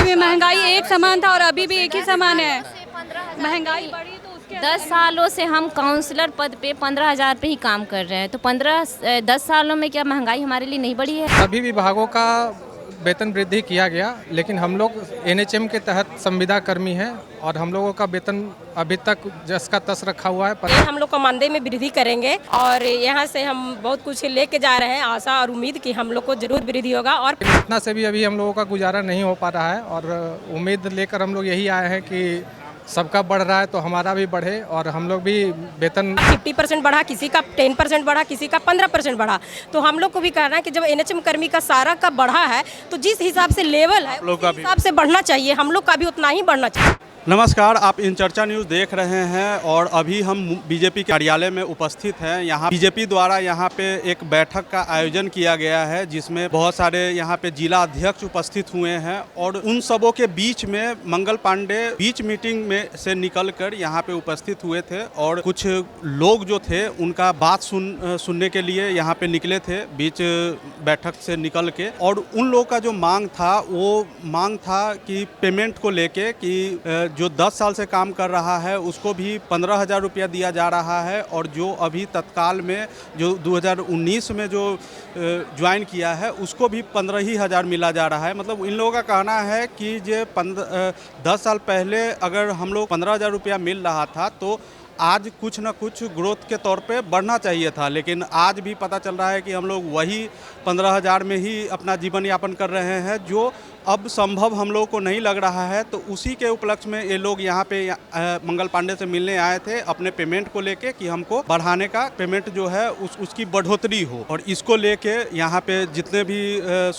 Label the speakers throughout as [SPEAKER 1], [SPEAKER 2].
[SPEAKER 1] में महंगाई एक समान था और अभी भी एक ही समान है। महंगाई बढ़ी तो उसके
[SPEAKER 2] 10 सालों से हम काउंसलर पद पे 15,000 पे ही काम कर रहे हैं, तो 10 सालों में क्या महंगाई हमारे लिए नहीं बढ़ी है?
[SPEAKER 3] सभी विभागों का वेतन वृद्धि किया गया, लेकिन हम लोग एनएचएम के तहत संविदा कर्मी हैं और हम लोगों का वेतन अभी तक जस का तस रखा हुआ है।
[SPEAKER 4] हम लोग का मानदेय में वृद्धि करेंगे और यहाँ से हम बहुत कुछ लेके जा रहे हैं, आशा और उम्मीद कि हम लोग को जरूर वृद्धि होगा। और
[SPEAKER 3] इतना से भी अभी हम लोगों का गुजारा नहीं हो पा रहा है और उम्मीद लेकर हम लोग यही आए हैं कि सबका बढ़ रहा है तो हमारा भी बढ़े और हम लोग भी वेतन
[SPEAKER 4] 50% बढ़ा, किसी का 10% बढ़ा, किसी का 15% बढ़ा। तो हम लोग को भी कहना है कि जब एनएचएम कर्मी का सारा का बढ़ा है तो जिस हिसाब से लेवल है उस हिसाब से बढ़ना चाहिए, हम लोग का भी उतना ही बढ़ना चाहिए।
[SPEAKER 5] नमस्कार, आप इन चर्चा न्यूज़ देख रहे हैं और अभी हम बीजेपी के कार्यालय में उपस्थित हैं। यहाँ बीजेपी द्वारा यहाँ पे एक बैठक का आयोजन किया गया है जिसमें बहुत सारे यहाँ पे जिला अध्यक्ष उपस्थित हुए हैं और उन सबों के बीच में मंगल पांडे बीच मीटिंग में से निकलकर यहाँ पे उपस्थित हुए थे और कुछ लोग जो थे उनका बात सुनने के लिए यहाँ पे निकले थे बीच बैठक से निकल के। और उन लोगों का जो मांग था वो मांग था कि पेमेंट को लेके कि जो 10 साल से काम कर रहा है उसको भी 15,000 रुपया दिया जा रहा है और जो अभी तत्काल में जो 2019 में जो ज्वाइन किया है उसको भी 15,000 मिला जा रहा है। मतलब इन लोगों का कहना है कि जो 10 साल पहले अगर हम लोग 15,000 रुपया मिल रहा था तो आज कुछ ना कुछ ग्रोथ के तौर पे बढ़ना चाहिए था, लेकिन आज भी पता चल रहा है कि हम लोग वही 15,000 में ही अपना जीवन यापन कर रहे हैं जो अब संभव हम लोगों को नहीं लग रहा है। तो उसी के उपलक्ष्य में ये लोग यहाँ पे मंगल पांडे से मिलने आए थे अपने पेमेंट को लेके कि हमको बढ़ाने का पेमेंट जो है उसकी बढ़ोतरी हो। और इसको लेके यहाँ पे जितने भी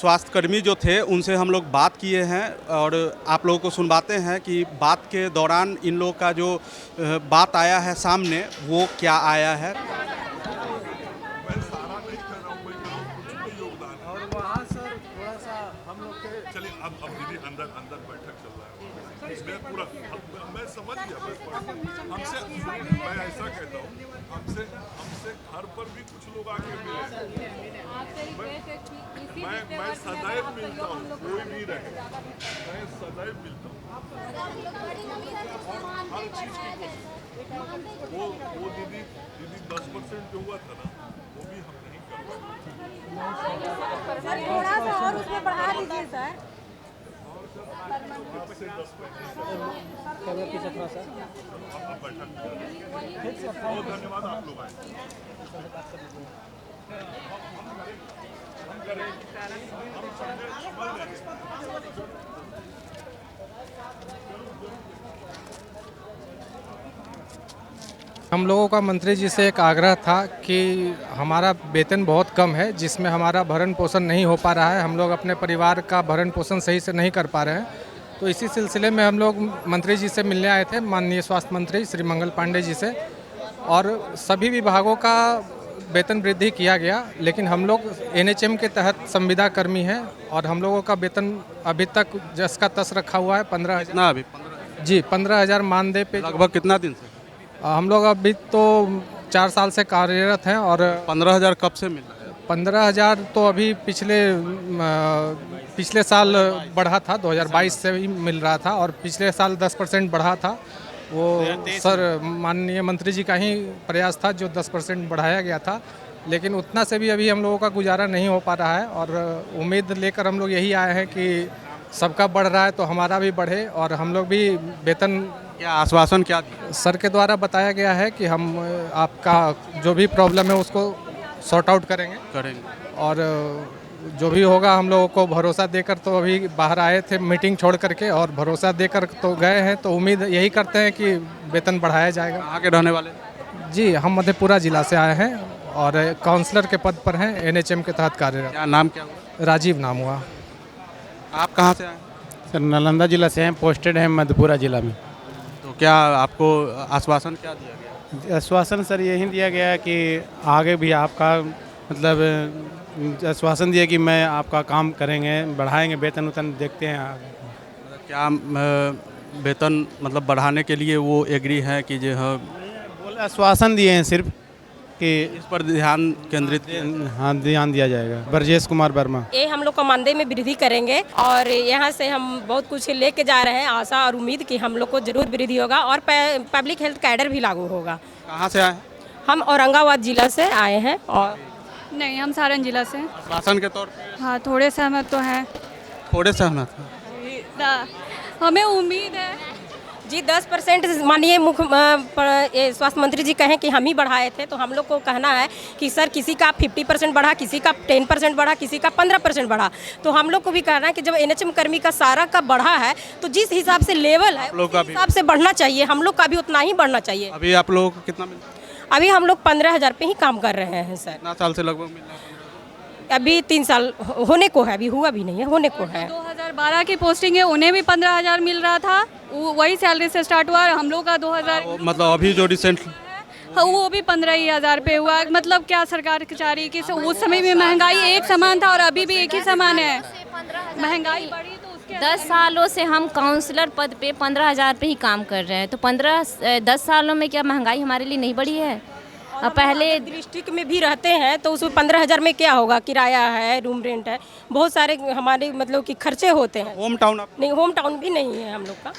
[SPEAKER 5] स्वास्थ्य कर्मी जो थे उनसे हम लोग बात किए हैं और आप लोगों को सुनवाते हैं कि बात के दौरान इन लोगों का जो बात आया है सामने वो क्या आया है।
[SPEAKER 6] चलिए अब दीदी अंदर बैठक चल रहा है इसमें पूरा मैं समझ गया। हमसे मैं ऐसा कहता हूँ हमसे घर पर भी कुछ लोग आके मिले, मैं सदैव मिलता हूँ, कोई भी रहे मैं सदैव मिलता हूँ हर चीज की कोशिश। वो दीदी 10% जो हुआ था ना वो भी हम नहीं कर पाए।
[SPEAKER 1] थोड़ा सा और उसमें बढ़ा दीजिए सर।
[SPEAKER 6] बहुत धन्यवाद आप लोग आए।
[SPEAKER 3] हम लोगों का मंत्री जी से एक आग्रह था कि हमारा वेतन बहुत कम है जिसमें हमारा भरण पोषण नहीं हो पा रहा है, हम लोग अपने परिवार का भरण पोषण सही से नहीं कर पा रहे हैं। तो इसी सिलसिले में हम लोग मंत्री जी से मिलने आए थे, माननीय स्वास्थ्य मंत्री श्री मंगल पांडे जी से, और सभी विभागों का वेतन वृद्धि किया गया, लेकिन हम लोग एनएचएम के तहत संविदा कर्मी हैं और हम लोगों का वेतन अभी तक जस का तस रखा हुआ है। 15,000 जी 15,000 मानदेय पे।
[SPEAKER 5] लगभग कितना दिन से?
[SPEAKER 3] हम लोग अभी तो 4 साल से कार्यरत हैं और
[SPEAKER 5] 15,000 कब से मिल रहा है?
[SPEAKER 3] 15,000 तो अभी पिछले साल बढ़ा था, 2022 से ही मिल रहा था और पिछले साल 10% बढ़ा था। वो सर माननीय मंत्री जी का ही प्रयास था जो 10% बढ़ाया गया था, लेकिन उतना से भी अभी हम लोगों का गुजारा नहीं हो पा रहा है और उम्मीद लेकर हम लोग यही आए हैं कि सबका बढ़ रहा है तो हमारा भी बढ़े और हम लोग भी वेतन।
[SPEAKER 5] क्या आश्वासन क्या दिया?
[SPEAKER 3] सर के द्वारा बताया गया है कि हम आपका जो भी प्रॉब्लम है उसको सॉर्ट आउट करेंगे और जो भी होगा हम लोगों को भरोसा देकर, तो अभी बाहर आए थे मीटिंग छोड़ करके और भरोसा देकर तो गए हैं, तो उम्मीद यही करते हैं कि वेतन बढ़ाया जाएगा।
[SPEAKER 5] कहाँ के रहने वाले?
[SPEAKER 3] जी हम मधेपुरा जिला से आए हैं और काउंसलर के पद पर हैं, एनएचएम के तहत कार्यरत।
[SPEAKER 5] क्या नाम क्या हुआ?
[SPEAKER 3] राजीव नाम हुआ।
[SPEAKER 5] आप कहाँ से आए?
[SPEAKER 7] सर नालंदा जिला से हैं, पोस्टेड हैं मधेपुरा जिला में।
[SPEAKER 5] तो क्या आपको आश्वासन क्या दिया गया?
[SPEAKER 7] आश्वासन सर यही दिया गया कि आगे भी आपका मतलब आश्वासन दिया कि मैं आपका काम करेंगे, बढ़ाएंगे वेतन उतन, देखते हैं आगे।
[SPEAKER 5] क्या वेतन मतलब बढ़ाने के लिए वो एग्री है कि जो है?
[SPEAKER 7] आश्वासन दिए हैं सिर्फ, कि
[SPEAKER 5] इस पर ध्यान केंद्रित
[SPEAKER 7] हाँ ध्यान दिया जाएगा। ब्रजेश कुमार वर्मा।
[SPEAKER 4] ये हम लोग का मानदेय में वृद्धि करेंगे और यहाँ से हम बहुत कुछ लेके जा रहे हैं, आशा और उम्मीद कि हम लोग को जरूर वृद्धि होगा और पब्लिक हेल्थ कैडर भी लागू होगा।
[SPEAKER 5] कहाँ से आए हैं?
[SPEAKER 4] हम औरंगाबाद जिला से आए हैं। और
[SPEAKER 1] नहीं, हम सारण जिला से।
[SPEAKER 5] आश्वासन के तौर पे
[SPEAKER 1] हाँ, थोड़े सहमत तो हैं।
[SPEAKER 5] थोड़े सहमत हैं।
[SPEAKER 1] हमें उम्मीद है
[SPEAKER 4] जी 10% माननीय स्वास्थ्य मंत्री जी कहें कि हम ही बढ़ाए थे, तो हम लोग को कहना है कि सर किसी का 50% बढ़ा, किसी का 10% बढ़ा, किसी का 15% बढ़ा। तो हम लोग को भी कहना है कि जब एनएचएम कर्मी का सारा का बढ़ा है तो जिस हिसाब से लेवल है उस हिसाब से बढ़ना चाहिए, हम लोग का भी उतना ही बढ़ना चाहिए।
[SPEAKER 5] अभी आप लोगों को कितना मिलता है?
[SPEAKER 4] अभी हम लोग 15,000 पे ही काम कर रहे हैं सर।
[SPEAKER 5] कितना साल से लगभग मिल रहा है?
[SPEAKER 4] अभी 3 साल होने को है, अभी हुआ भी नहीं है, होने को है।
[SPEAKER 1] 2012 की पोस्टिंग है, उन्हें भी 15,000 मिल रहा था, वही सैलरी से स्टार्ट हुआ। हम लोग का 2000
[SPEAKER 5] मतलब अभी जो रिसेंट
[SPEAKER 1] हाँ, वो भी 15,000 पे हुआ। मतलब क्या सरकार चाह रही कि उस समय में महंगाई एक समान था और अभी भी एक ही समान है। महंगाई बढ़ी तो उसके
[SPEAKER 2] 10 सालों से हम काउंसलर पद पे 15,000 पे ही काम कर रहे हैं, तो 10 सालों में क्या महंगाई हमारे लिए नहीं बढ़ी है? पहले
[SPEAKER 4] डिस्ट्रिक्ट में भी रहते हैं तो उसमें 15,000 में क्या होगा, किराया है, रूम रेंट है, बहुत सारे हमारे मतलब कि खर्चे होते हैं।
[SPEAKER 5] होम टाउन
[SPEAKER 4] नहीं, होम टाउन भी नहीं है हम लोग का।